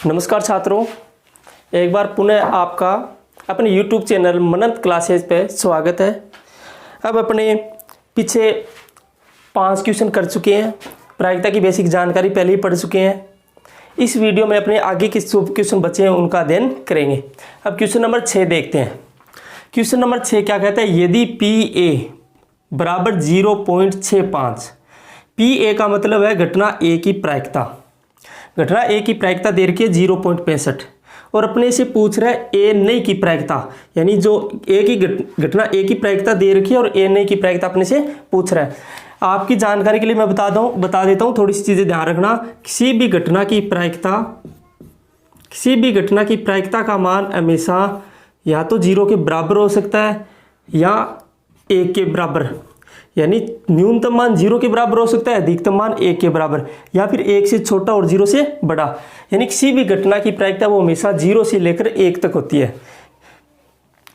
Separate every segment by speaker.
Speaker 1: नमस्कार छात्रों, एक बार पुनः आपका अपने YouTube चैनल मनंत क्लासेस पे स्वागत है। अब अपने पीछे 5 क्वेश्चन कर चुके हैं, प्रायिकता की बेसिक जानकारी पहले ही पढ़ चुके हैं। इस वीडियो में अपने आगे के जो क्वेश्चन बचे हैं उनका अध्ययन करेंगे। अब क्वेश्चन नंबर 6 देखते हैं। क्वेश्चन नंबर 6 क्या कहता है, यदि PA बराबर 0.65, PA का मतलब है घटना A की प्रायिकता। घटना A की प्रायिकता दे रखी है 0.65 और अपने से पूछ रहा है A नहीं की प्रायिकता, यानी जो A की घटना A की प्रायिकता दे रखी है और A नहीं की प्रायिकता अपने से पूछ रहा है। आपकी जानकारी के लिए मैं बता देता हूँ, थोड़ी सी चीज़ें ध्यान रखना। किसी भी घटना की प्रायिकता का मान हमेशा या तो 0 के बराबर हो सकता है या 1 के बराबर, यानी न्यूनतम मान 0 के बराबर हो सकता है, अधिकतम मान 1 के बराबर, या फिर 1 से छोटा और 0 से बड़ा। यानी किसी भी घटना की प्रायिकता वो हमेशा 0 से लेकर 1 तक होती है।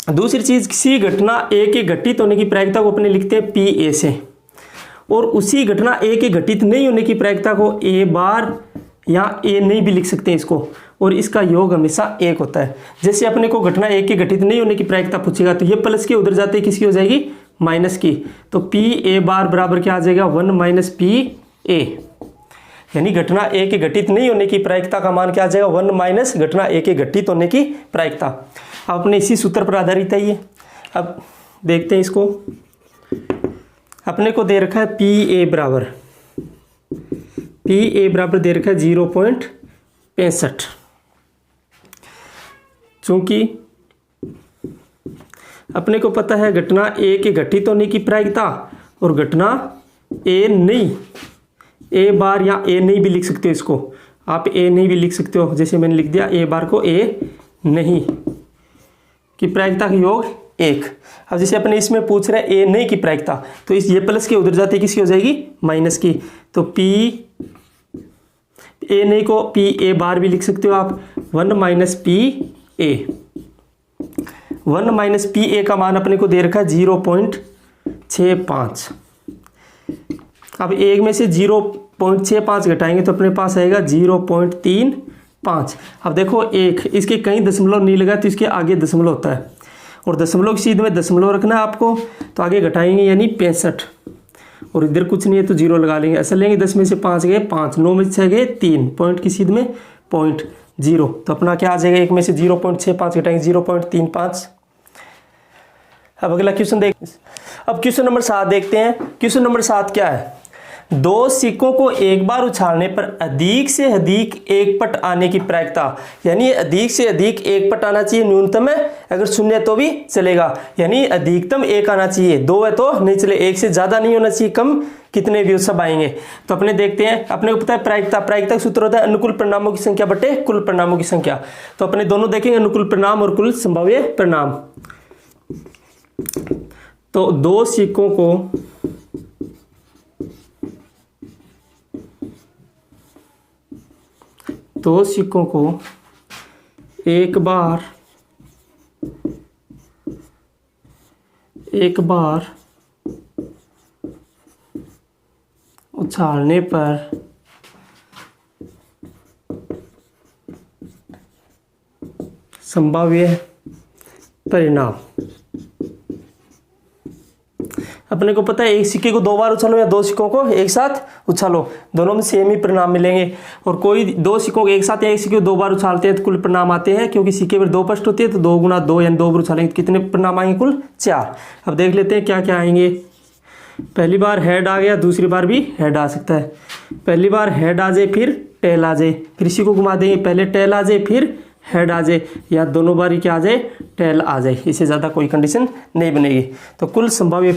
Speaker 1: दूसरी चीज, किसी घटना A के घटित होने की प्रायिकता को अपने लिखते हैं PA से, और उसी घटना A के घटित नहीं होने की प्रायिकता को A बार या A नहीं भी लिख सकते हैं इसको, और इसका योग हमेशा 1 होता है। जैसे अपने को घटना A के घटित नहीं होने की प्रायिकता पूछेगा तो ये प्लस के उधर जाते किसकी हो जाएगी, माइनस की। तो PA बार बराबर क्या आ जाएगा, 1 माइनस PA, यानी घटना A के घटित नहीं होने की प्रायिकता का मान क्या आ जाएगा, 1 माइनस घटना A के घटित होने की प्रायिकता। अपने इसी सूत्र पर आधारित है ये। अब देखते हैं इसको। अपने को दे रखा है PA बराबर दे रखा है 0.65। चूंकि अपने को पता है घटना A के घटित होने की प्रायिकता और घटना A नहीं, A बार या A नहीं भी लिख सकते हो इसको, आप A नहीं भी लिख सकते हो। जैसे मैंने लिख दिया A बार को A नहीं की प्रायिकता का योग 1। अब जैसे अपने इसमें पूछ रहे हैं A नहीं की प्रायिकता, तो इस ये प्लस के उधर जाते किसकी हो जाएगी, माइनस की। तो A नहीं को PA बार भी लिख सकते हो आप, 1 माइनस PA। 1 माइनस PA का मान अपने को दे रखा है 0.65। अब 1 में से 0.65 घटाएंगे तो अपने पास आएगा 0.35। अब देखो 1, इसके कहीं दशमलव नहीं लगा तो इसके आगे दशमलव होता है, और दशमलव की सीध में दशमलव रखना है आपको, तो आगे घटाएंगे यानी 65, और इधर कुछ नहीं है तो 0 लगा लेंगे। ऐसा लेंगे 10 में से 5 गए 5, 9 में से 6 गए 3, पॉइंट की सीध में 0.0, तो अपना क्या आ जाएगा, 1 में से 0.65 घटाएंगे 0.35। अब अगला क्वेश्चन देख। अब क्वेश्चन नंबर 7 देखते हैं। क्वेश्चन नंबर 7 क्या है, 2 सिक्कों को एक बार उछालने पर अधिक से अधिक एक पट आने की प्रायिकता, यानी अधिक से अधिक एक पट आना चाहिए, न्यूनतम है, अगर 0 है तो भी चलेगा, यानी अधिकतम 1 आना चाहिए, 2 है तो नहीं चले, 1 से ज्यादा नहीं होना चाहिए, कम कितने भी सब आएंगे। तो अपने देखते हैं, अपने को पता है प्रायिकता का सूत्र होता है अनुकूल परिणामों की संख्या बटे कुल परिणामों की संख्या। तो अपने दोनों देखेंगे, अनुकूल परिणाम और कुल संभाव्य परिणाम। तो 2 सिक्कों को एक बार उछालने पर संभाव्य परिणाम। अपने को पता है एक सिक्के को 2 बार उछालो या 2 सिक्कों को एक साथ उछालो, दोनों में सेम ही परिणाम मिलेंगे। और कोई 2 सिक्कों को एक साथ या एक सिक्के को 2 बार उछालते हैं तो कुल परिणाम आते हैं, क्योंकि सिक्के पर 2 पृष्ठ होती है, तो 2 गुना 2 यानी 2 बार उछालेंगे तो कितने परिणाम आएंगे, कुल 4। अब देख लेते हैं क्या क्या आएंगे। पहली बार हेड आ गया, दूसरी बार भी हेड आ सकता है। पहली बार हेड आ जाए फिर टेल आ जाए, फिर इसी को घुमा देंगे, पहले टेल आ जाए फिर हेड आ जाए, या दोनों बार ही क्या आ जाए, टेल आ जाए, इससे ज़्यादा कोई कंडीशन नहीं बनेगी। तो कुल संभाव्य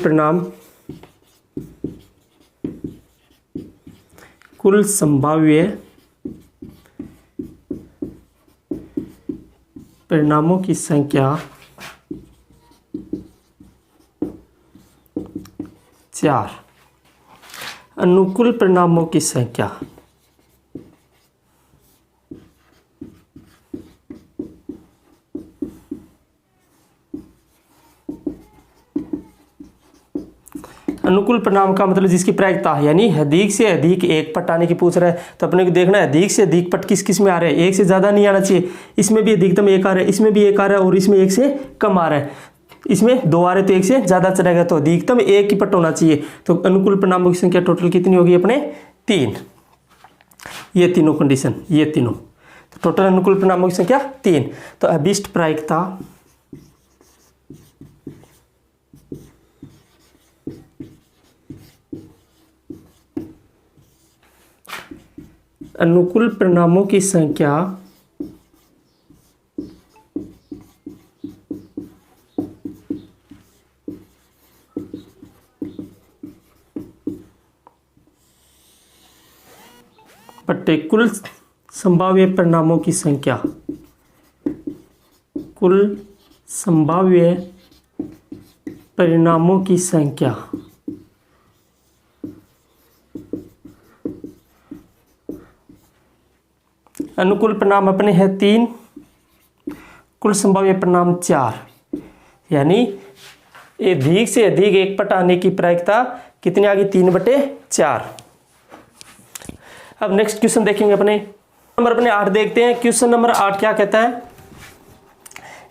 Speaker 1: परिणामों की संख्या 4। अनुकूल परिणामों की संख्या अनुकूल परिणाम का मतलब जिसकी प्रायिकता यानी अधिक से अधिक एक पट आने की पूछ रहा है, तो अपने को देखना है अधिक से अधिक पट किस किस में आ रहे हैं। एक से ज़्यादा नहीं आना चाहिए, इसमें भी अधिकतम एक आ रहा है, इसमें भी एक आ रहा है और इसमें एक से कम आ रहा है, इसमें दो आ रहे तो एक से ज़्यादा चलेगा, तो अधिकतम एक ही पट होना चाहिए। तो अनुकूल परिणामों की संख्या टोटल कितनी होगी अपने 3। ये तीनों कंडीशन, ये तीनों, तो टोटल अनुकूल परिणामों की संख्या 3। तो अभिष्ट प्रायिकता अनुकूल परिणामों की संख्या बटे कुल संभाव्य परिणामों की संख्या, कुल संभाव्य परिणामों की संख्या अनुकूल परिणाम अपने हैं 3, कुल संभाव्य परिणाम 4, यानी अधिक से अधिक एक पट आने की प्रायिकता कितनी आ गई 3/4। अब नेक्स्ट क्वेश्चन देखेंगे अपने नंबर अपने 8 देखते हैं। क्वेश्चन नंबर 8 क्या कहता है,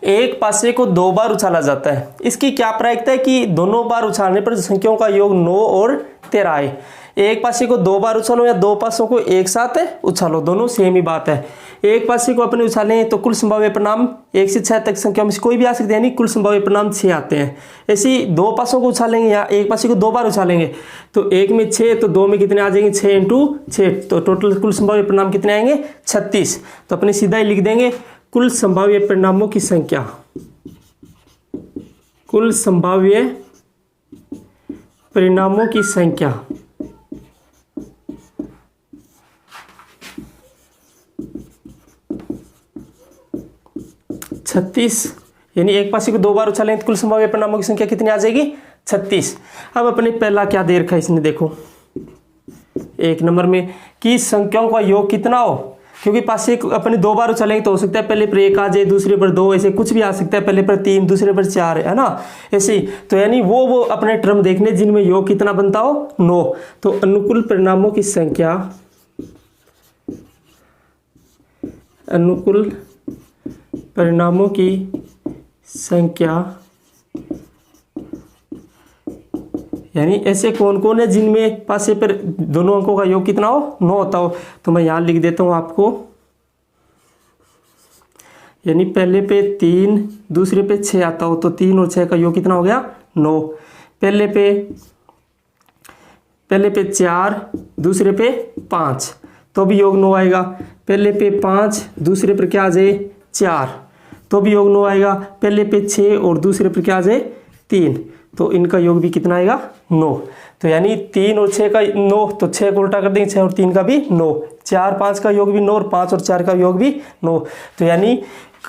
Speaker 1: एक पासे को 2 बार उछाला जाता है, इसकी क्या प्रायिकता है कि दोनों बार उछालने पर संख्याओं का योग 9 और 13 आए। एक पासे को 2 बार उछालो या 2 पासों को एक साथ उछालो, दोनों सेम ही बात है। एक पासे को अपने उछालें तो कुल संभाव्य परिणाम 1 से 6 तक संख्या में से कोई भी आ सकते हैं, यानी कुल संभाव्य परिणाम 6 आते हैं। ऐसे ही 2 पासों को उछालेंगे या एक पासे को 2 बार उछालेंगे तो 1 में 6 तो 2 में कितने आ जाएंगे 6 × 6, तो टोटल कुल संभाव्य परिणाम कितने आएंगे 36। तो अपने सीधा ही लिख देंगे कुल संभाव्य परिणामों की संख्या, कुल संभाव्य परिणामों की संख्या 36, यानी एक पासे को 2 बार उछालें तो कुल संभाव्य परिणामों की संख्या कितनी आ जाएगी 36। अब अपने पहला क्या दे रखा है इसने, देखो 1 नंबर में कि संख्याओं का योग कितना हो, क्योंकि पासे अपने 2 बार उछालेंगे तो हो सकता है पहले पर 1 आ जाए, दूसरे पर 2, ऐसे कुछ भी आ सकता है, पहले पर 3 दूसरे पर 4, है ना, ऐसे ही। तो यानी वो अपने टर्म देखने जिनमें योग कितना बनता हो 9। तो अनुकूल परिणामों की संख्या, अनुकूल परिणामों की संख्या यानी ऐसे कौन कौन है जिनमें पासे पर दोनों अंकों का योग कितना हो 9 होता हो। तो मैं यहां लिख देता हूं आपको, यानी पहले पे 3 दूसरे पे 6 आता हो तो 3 और 6 का योग कितना हो गया 9। पहले पे 4 दूसरे पे 5 तो भी योग 9 आएगा। पहले पे 5 दूसरे पर क्या आ जाए 4 तो भी योग 9 आएगा। पहले पे 6 और दूसरे पर क्या आ जाए 3 तो इनका योग भी कितना आएगा 9। तो यानी 3 और 6 का 9, तो 6 को उल्टा कर देंगे 6 और 3 का भी 9, 4 5 का योग भी 9 और 5 और 4 का योग भी 9। तो यानी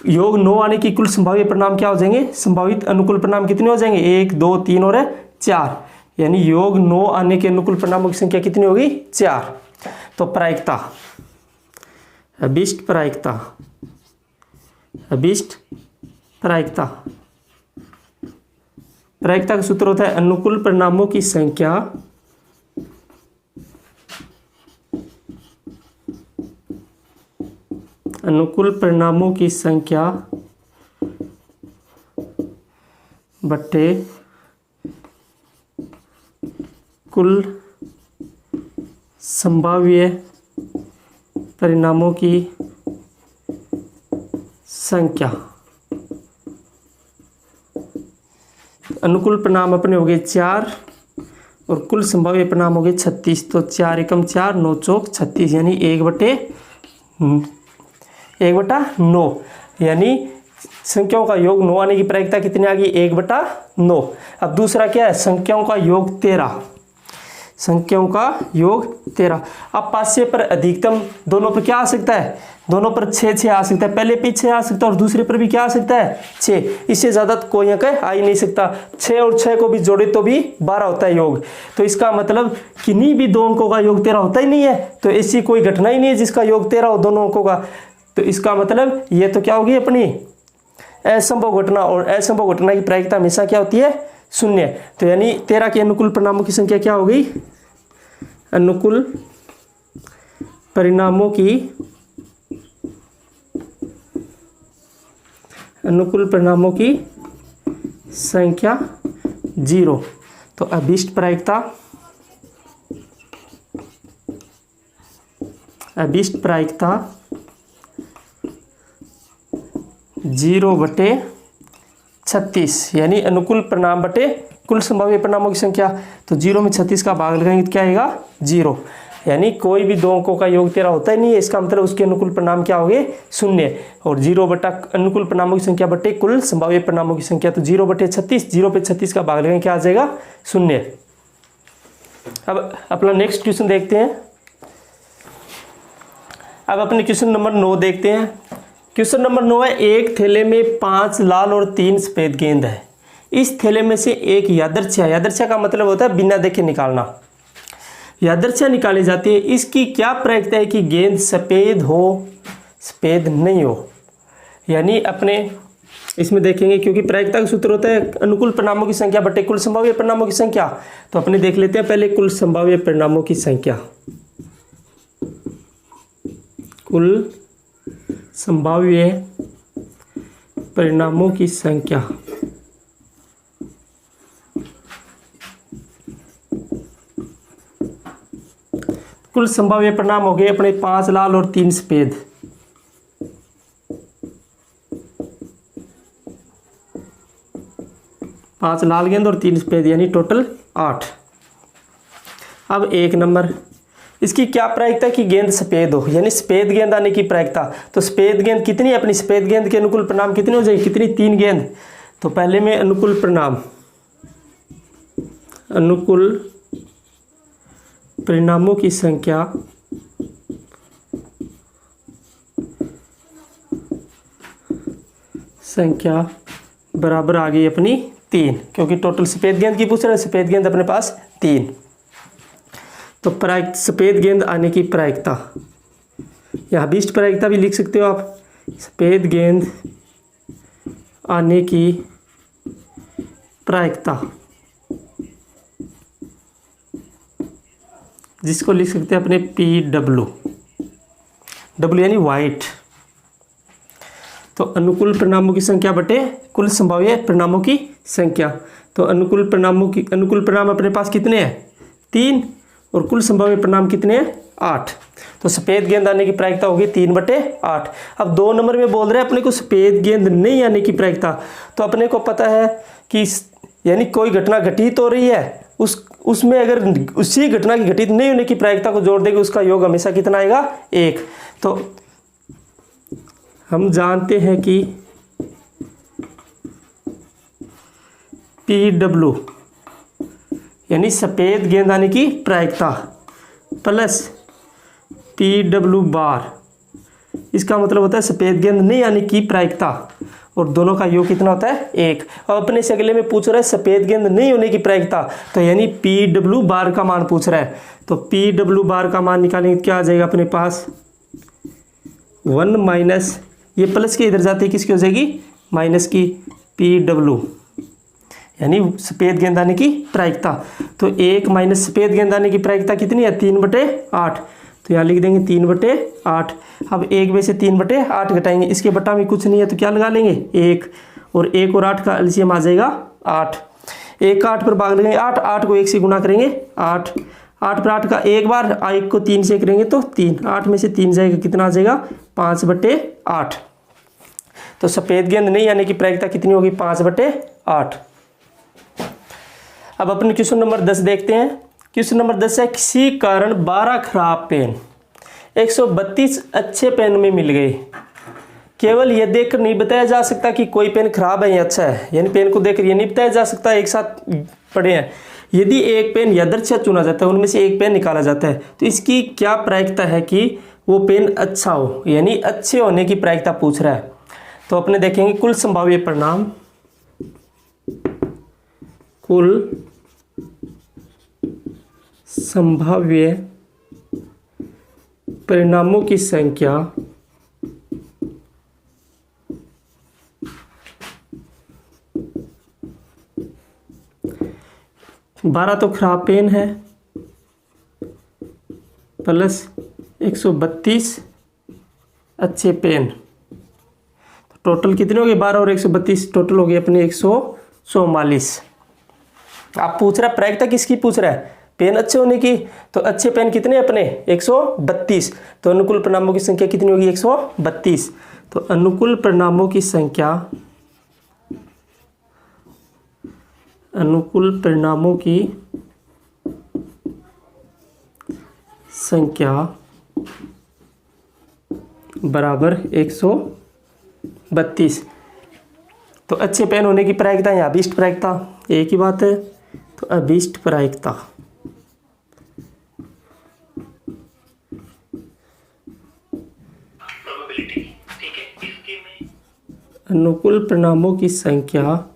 Speaker 1: योग 9 आने की कुल संभाव्य परिणाम क्या हो जाएंगे, संभावित अनुकूल परिणाम कितने हो जाएंगे 1 2 3 और 4, यानी योग 9 आने के अनुकूल परिणामों की संख्या कितनी होगी 4। तो प्रायिकता, अभिष्ट प्रायिकता, अभिष्ट प्रायिकता, प्रायिकता का सूत्र होता है अनुकूल परिणामों की संख्या अनुकूल परिणामों की संख्या बट्टे कुल संभाव्य परिणामों की संख्या। अनुकूल परिणाम अपने हो गए 4 और कुल संभाव्य परिणाम हो गए 36। तो 4 एकम 4 9 चौक 36, यानी 1/9, यानी संख्याओं का योग 9 आने की प्रायिकता कितनी आ गई 1/9। अब दूसरा क्या है, संख्याओं का योग 13, संख्याओं का योग 13। अब पासे पर अधिकतम दोनों पर क्या आ सकता है, दोनों पर 6 आ सकता है, पहले भी 6 आ सकता है और दूसरे पर भी क्या आ सकता है 6, इससे ज़्यादा तो कोई अंक आ ही नहीं सकता। 6 और 6 को भी जोड़े तो भी 12 होता है योग। तो इसका मतलब किन्हीं भी दो अंकों का योग 13 होता ही नहीं है, तो ऐसी कोई घटना ही नहीं है जिसका योग 13 हो दोनों अंकों का। तो इसका मतलब ये तो क्या होगी अपनी असंभव घटना, और असंभव घटना की प्रायिकता हमेशा क्या होती है शून्य। तो यानी 13 के अनुकूल परिणामों की संख्या क्या हो गई? अनुकूल परिणामों की संख्या 0। तो अभीष्ट प्रायिकता 0/36 यानी अनुकूल परिणाम बटे कुल संभाव्य परिणामों की संख्या। तो 0 में 36 का भाग लगाएंगे तो क्या आएगा? 0। यानी कोई भी दो अंकों का योग 13 होता ही नहीं है, इसका मतलब उसके अनुकूल परिणाम क्या हो गए? 0। और 0 बटा अनुकूल परिणामों की संख्या बटे कुल संभाव्य परिणामों की संख्या। तो 0/36, 0 पे 36 का भाग लगाएंगे क्या आ जाएगा? 0। अब अपना नेक्स्ट क्वेश्चन देखते हैं। अब अपने क्वेश्चन नंबर 9 देखते हैं। क्वेश्चन नंबर 9 है, एक थैले में 5 लाल और 3 सफेद गेंद है। इस थैले में से एक यादृच्छा का मतलब होता है बिना देखे निकालना। यादृच्छा निकाली जाती है, इसकी क्या प्रायिकता है कि गेंद सफेद हो, सफेद नहीं हो? यानी अपने इसमें देखेंगे, क्योंकि प्रायिकता का सूत्र होता है अनुकूल परिणामों की संख्या बटे कुल संभाव्य परिणामों की संख्या। तो अपने देख लेते हैं पहले कुल संभाव्य परिणामों की संख्या। कुल संभाव्य परिणामों की संख्या कुल संभाव्य परिणाम हो गए अपने 5 लाल और 3 सफेद। पांच लाल गेंद और 3 सफेद यानी टोटल 8। अब 1 नंबर, इसकी क्या प्रायिकता कि गेंद सफेद हो, यानी सफेद गेंद आने की प्रायिकता। तो सफेद गेंद कितनी, अपनी सफेद गेंद के अनुकूल परिणाम कितने हो जाएगी? कितनी? 3 गेंद। तो पहले में अनुकूल परिणामों की संख्या बराबर आ गई अपनी 3, क्योंकि टोटल सफेद गेंद की पूछ रहे हैं, सफेद गेंद अपने पास 3। तो सफेद गेंद आने की प्रायिकता, यहाँ अभीष्ट प्रायिकता भी लिख सकते हो आप। सफेद गेंद आने की प्रायिकता, जिसको लिख सकते हैं अपने PW, W यानी वाइट। तो अनुकूल परिणामों की संख्या बटे कुल संभाव्य परिणामों की संख्या। तो अनुकूल परिणाम अपने पास कितने हैं? 3। और कुल संभाव्य परिणाम कितने हैं? 8। तो सफेद गेंद आने की प्रायिकता होगी 3/8। अब 2 नंबर में बोल रहे हैं अपने को सफेद गेंद नहीं आने की प्रायिकता। तो अपने को पता है कि यानी कोई घटना घटित हो रही है, उसमें अगर उसी घटना की घटित नहीं होने की प्रायिकता को जोड़ देंगे, उसका योग हमेशा कितना आएगा? 1। तो हम जानते हैं कि PW यानी सफेद गेंद आने की प्रायिकता प्लस PW बार, इसका मतलब होता है सफेद गेंद नहीं आने की प्रायिकता, और दोनों का योग कितना होता है? 1। अब अपने से अगले में पूछ रहा है सफेद गेंद नहीं होने की प्रायिकता, तो यानी PW बार का मान पूछ रहा है। तो PW बार का मान निकालेंगे क्या आ जाएगा अपने पास? 1 माइनस, ये प्लस के इधर जाते किसकी हो जाएगी? माइनस की PW यानी सफेद गेंद आने की प्रायिकता। तो 1 माइनस सफेद गेंद आने की प्रायिकता कितनी है? 3/8। तो यहाँ लिख देंगे 3/8। अब 1 में से 3/8 घटाएंगे, इसके बटा में कुछ नहीं है तो क्या लगा लेंगे? 1। और 1 और 8 का एलसीएम आ जाएगा 8। 1 का 8 पर भाग लगेंगे 8, 8 को 1 से गुना करेंगे 8, 8 पर 8 का एक बार, 1 को 3 से करेंगे तो 3, 8 में से 3 जाएगा, कितना आ जाएगा? 5/8। तो सफेद गेंद नहीं आने की प्रायिकता कितनी होगी? 5/8। अब अपने क्वेश्चन नंबर 10 देखते हैं। क्वेश्चन नंबर 10 है, किसी कारण 12 खराब पेन 132 अच्छे पेन में मिल गए। केवल यह देखकर नहीं बताया जा सकता कि कोई पेन खराब है या अच्छा है, यानी पेन को देखकर यह नहीं बताया जा सकता एक साथ पड़े हैं। यदि एक पेन यादृच्छा चुना जाता है, उनमें से एक पेन निकाला जाता है, तो इसकी क्या प्रायिकता है कि वो पेन अच्छा हो, यानी अच्छे होने की प्रायिकता पूछ रहा है। तो अपने देखेंगे कुल संभाव्य परिणाम, कुल संभाव्य परिणामों की संख्या 12 तो खराब पेन है प्लस 132 अच्छे पेन, तो टोटल कितने हो गए 12 और 132, टोटल हो गए अपने 144। आप पूछ रहा है प्रायिकता किसकी पूछ रहा है, पेन अच्छे होने की, तो अच्छे पेन कितने अपने 132, तो अनुकूल परिणामों की संख्या कितनी होगी 132। तो अनुकूल परिणामों की संख्या, अनुकूल परिणामों की संख्या बराबर 132। तो अच्छे पेन होने की प्रायिकता या अभीष्ट प्रायिकता एक ही बात है, तो अभीष्ट प्रायिकता अनुकूल परिणामों की संख्या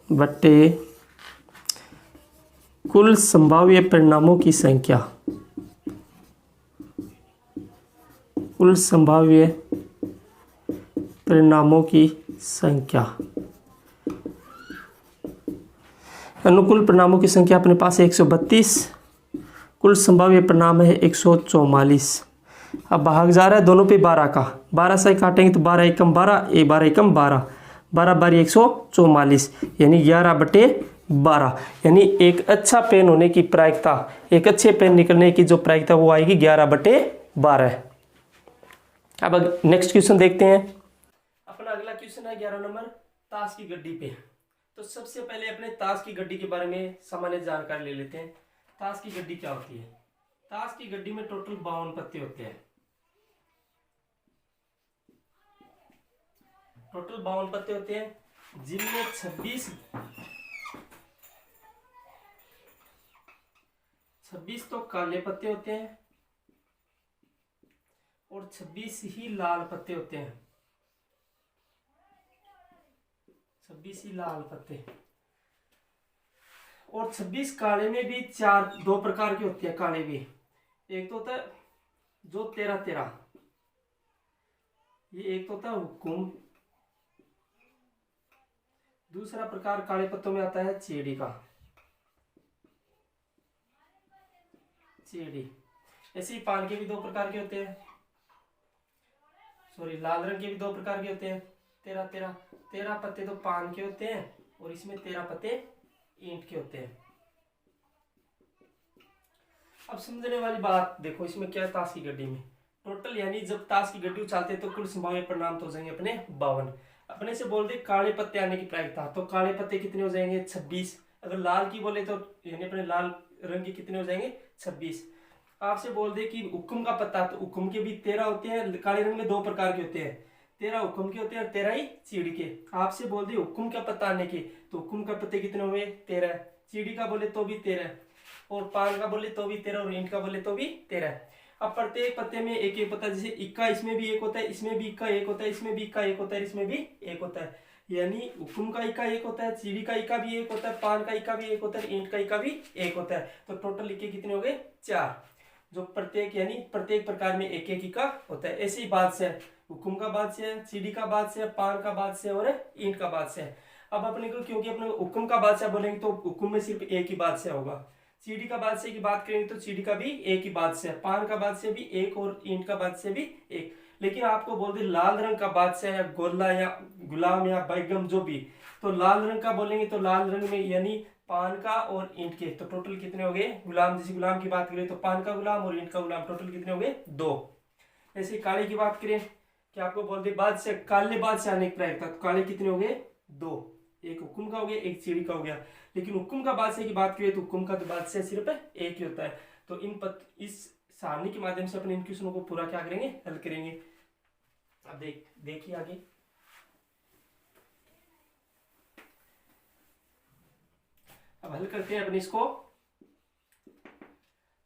Speaker 1: बटे कुल संभाव्य परिणामों की संख्या, कुल संभाव्य परिणामों की संख्या। अनुकूल परिणामों की संख्या अपने पास है 132, कुल संभाव्य परिणाम है 144। अब भाग जा रहा है दोनों पे 12 का, 12 से काटेंगे तो 12 एकम 12, 12 एकम 12, 12 बारी 144, यानी 11/12, यानी एक अच्छा पेन होने की प्रायिकता, एक अच्छे पेन निकलने की जो प्रायिकता वो आएगी 11/12। अब नेक्स्ट क्वेश्चन देखते हैं। अपना अगला क्वेश्चन है 11 नंबर, ताश की गड्डी पे। तो सबसे पहले अपने ताश की गड्डी के बारे में सामान्य जानकारी ले लेते हैं। ताश की गड्डी क्या होती है? ताश की गड्डी में टोटल 52 पत्ते होते हैं, टोटल 52 पत्ते होते हैं, जिनमें 26 तो काले पत्ते होते हैं और 26 ही लाल पत्ते होते हैं, 26 ही लाल पत्ते। और 26 काले में भी दो प्रकार के होते हैं काले भी। एक तो होता है जो 13-13, ये एक तो होता है हुकुम, दूसरा प्रकार काले पत्तों में आता है चेड़ी का, चेड़ी। ऐसे ही पान के भी दो प्रकार के होते हैं, सॉरी लाल रंग के भी दो प्रकार के होते हैं, 13 पत्ते तो पान के होते हैं और इसमें 13 पत्ते ईंट के होते हैं। अब समझने वाली बात देखो, इसमें क्या है ताश की गड्डी में टोटल, यानी जब ताश की गड्डी उछालते हैं तो कुल संभाव्य परिणाम तो हो जाएंगे अपने 52। अपने से बोल दे काले पत्ते आने की प्रायिकता, तो काले पत्ते कितने हो जाएंगे 26। अगर लाल की बोले तो यानी अपने लाल रंग के कितने हो जाएंगे 26। आपसे बोल दे कि हुक्म का पत्ता, तो हुक्म के भी 13 होते हैं, काले रंग में दो प्रकार के होते हैं, 13 हुक्म के होते हैं और 13 ही चीड़ी के। आपसे बोल दे हुक्म का पत्ता आने के, तो हुक्म का पत्ते कितने हुए 13, चीड़ी का बोले तो भी 13, और पान का बोले तो भी 13, और ईंट का बोले तो भी 13। अब प्रत्येक पत्ते में एक एक पत्ता, जैसे इक्का इसमें भी एक होता है, इसमें भी इक्का एक होता है, इसमें भी इक्का एक होता है, इसमें भी एक होता है, यानी हुक्म का इक्का एक होता है, चीड़ी का इक्का भी एक होता है, पान का इक्का भी एक होता है, ईंट का इक्का भी एक होता है। तो टोटल इक्के कितने हो गए 4, जो प्रत्येक यानी प्रत्येक प्रकार में एक एक इक्का होता है। ऐसी बात से हुक्म का बाद से, चीड़ी का बाद से, पान का बाद से और ईंट का बाद से। अब अपने को क्योंकि अपने हुक्म का बादशाह बोलेंगे तो हुक्म में सिर्फ एक ही बादशाह होगा, चीड़ी का बादशाह की बात करेंगे तो चीड़ी का भी एक ही बादशाह, पान का बादशाह भी एक और ईंट का बादशाह भी एक। लेकिन आपको बोल दे लाल रंग का बादशाह या गोला या गुलाम या बैगम जो भी, तो लाल रंग का बोलेंगे तो लाल रंग में यानी पान का और ईंट के, तो टोटल कितने हो गए गुलाम। जैसे गुलाम की बात करें तो पान का गुलाम और ईंट का गुलाम, टोटल कितने हो गए 2। ऐसे काले की बात करें कि आपको बोल दे बादशाह, काले बादशाह आने की प्रायिकता, तो काले कितने हो गए 2, एक हुक्म का हो गया एक चीड़ी का हो गया। लेकिन हुक्म का बादशाह की बात करें तो हुक्म का तो बादशाह सिर्फ एक ही होता है। तो इस सारणी के माध्यम से अपने इन क्वेश्चनों को पूरा क्या करेंगे, हल करेंगे। अब देखिए आगे, अब हल करते हैं अपने इसको।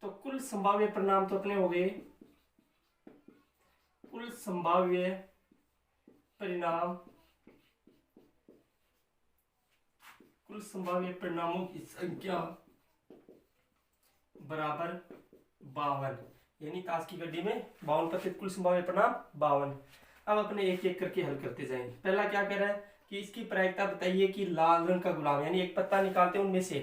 Speaker 1: तो कुल संभाव्य परिणाम तो अपने हो गए, कुल संभाव्य परिणाम, कुल संभाव्य परिणामों की संख्या बराबर 52, यानी ताश की गड्डी में 52 पत्ते, कुल संभाव्य परिणाम 52। अब अपने एक एक करके हल करते जाएंगे। पहला क्या कह रहा है कि इसकी प्रायिकता बताइए कि लाल रंग का गुलाम, यानी एक पत्ता निकालते हैं उनमें से,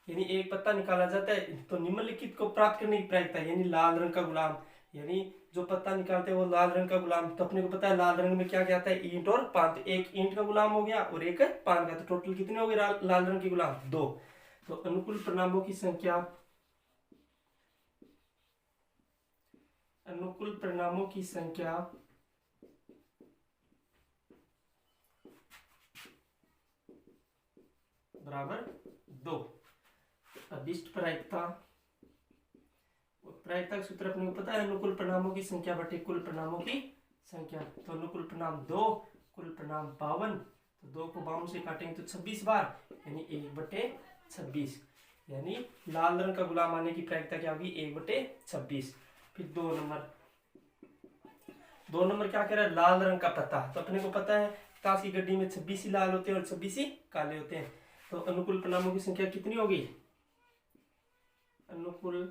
Speaker 1: यानी एक पत्ता निकाला जाता है तो निम्नलिखित को प्राप्त करने की प्रायिकता, यानी लाल रंग का गुलाम, यानी जो पत्ता निकालते हैं वो लाल रंग का गुलाम। तो अपने को पता है लाल रंग में क्या क्या आता है, ईंट और पान। तो एक ईंट का गुलाम हो गया और एक पान का, तो टोटल कितने हो गए लाल रंग के गुलाम, 2। तो अनुकूल परिणामों की संख्या, अनुकूल परिणामों की संख्या बराबर 2। अभिष्ट प्रायिकता, प्रायिकता का सूत्र अपने को पता है, अनुकूल परिणामों की संख्या बटे कुल परिणामों की संख्या। तो अनुकूल परिणाम 2, कुल परिणाम 52। तो 2 को 52 से काटेंगे तो 26 बार, यानी 1/26, यानी लाल रंग का गुलाम आने की प्रायिकता क्या होगी, 1/26। फिर 2 नंबर क्या कह रहा है, लाल रंग का पत्ता। तो अपने को पता है ताश की गड्डी में 26 ही लाल होते हैं और 26 ही काले होते हैं। तो अनुकूल परिणामों की संख्या कितनी होगी, अनुकूल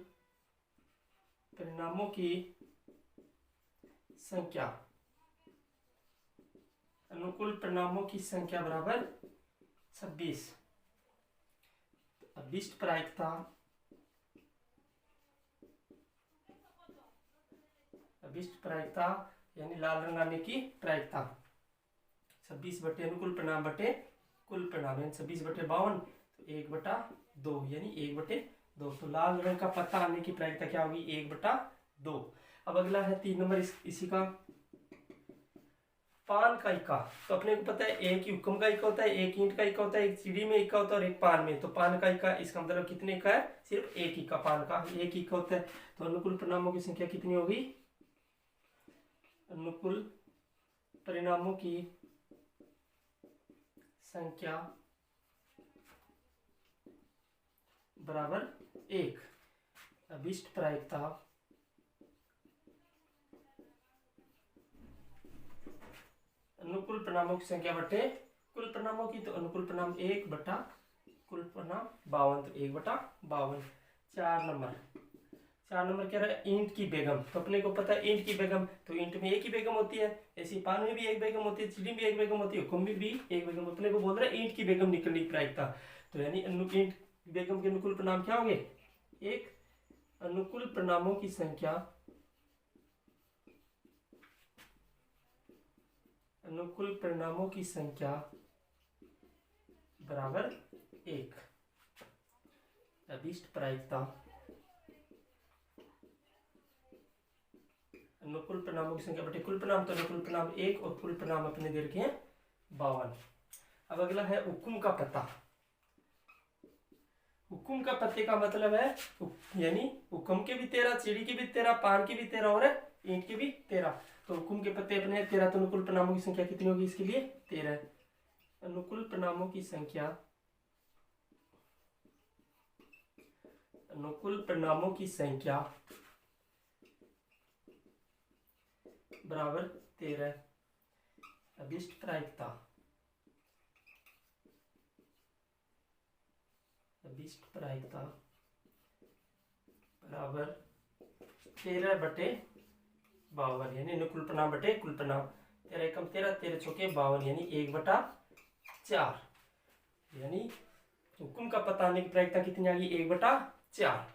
Speaker 1: परिणामों की संख्या, अनुकूल परिणामों की संख्या बराबर 26। अभिष्ट प्रायिकता, अभिष्ट प्रायिकता यानी लाल रंग आने की प्रायिकता 26 बटे अनुकूल परिणाम बटे कुल परिणाम, यानी 26/52, तो 1/2, यानी 1/2। तो लाल रंग का पत्ता आने की प्रायिकता क्या होगी, 1/2। अब अगला है 3 नंबर, इसी का पान का इक्का। तो अपने को पता है एक हुक्म का इक्का होता है, एक ईंट का इक्का होता है, एक सीढ़ी में इक्का होता है और एक पान में। तो पान का इक्का, इसका मतलब कितने का है, सिर्फ एक इक्का, पान का एक इक्का होता है। तो अनुकूल परिणामों की संख्या कितनी होगी, अनुकूल परिणामों की संख्या बराबर 1। अभिष्ट प्रायिकता, अनुकूल परिणामों की संख्या बटे कुल परिणामों की। तो अनुकूल परिणाम 1 बटा कुल परिणाम 52, तो 1/52। 4 नंबर कह रहा है ईंट की बेगम। तो अपने को पता है ईंट की बेगम, तो ईंट में एक ही बेगम होती है, ऐसी पान में भी एक बेगम होती है, चिड़ी में एक बेगम होती है, हुक्म में भी एक बेगम। अपने को बोल रहा है ईंट की बेगम निकलने की प्रायिकता। तो यानी ईंट बेगम के अनुकूल परिणाम क्या होंगे, 1। अनुकूल परिणामों की संख्या, अनुकूल परिणामों की संख्या बराबर 1। अभिष्ट प्रायिकता, अनुकूल परिणामों की संख्या बटे कुल परिणाम। तो अनुकूल परिणाम 1 और कुल परिणाम अपने दे रखे हैं 52। अब अगला है हुक्म का पत्ता। हुक्म का पत्ते का मतलब है, यानी हुक्म के भी 13, चिड़ी के भी 13, पान के भी 13 और ईंट के भी 13। तो हुक्म के पत्ते अपने 13। तो अनुकूल परिणामों की संख्या कितनी होगी इसके लिए, 13। अनुकूल परिणामों की संख्या, अनुकूल परिणामों की संख्या बराबर 13। अभिष्ट प्रायिकता, अभिष्ट प्रायिकता बराबर 13/52, यानी अनुकूल परिणाम बटे कुल परिणाम। 13 एकम 13, 13 चौके 52, यानी 1/4, यानी हुक्म का पता आने की प्रायिकता कितनी आ गई, 1/4।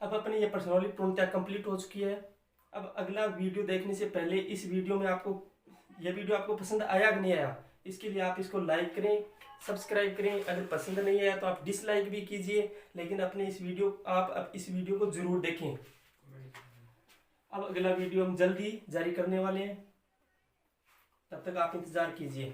Speaker 1: अब अपनी ये पर्सनली पूर्णतः कंप्लीट हो चुकी है। अब अगला वीडियो देखने से पहले इस वीडियो में यह वीडियो आपको पसंद आया कि नहीं आया, इसके लिए आप इसको लाइक करें, सब्सक्राइब करें। अगर पसंद नहीं आया तो आप डिसलाइक भी कीजिए, लेकिन अपने इस वीडियो को जरूर देखें। अब अगला वीडियो हम जल्दी जारी करने वाले हैं, तब तक आप इंतजार कीजिए।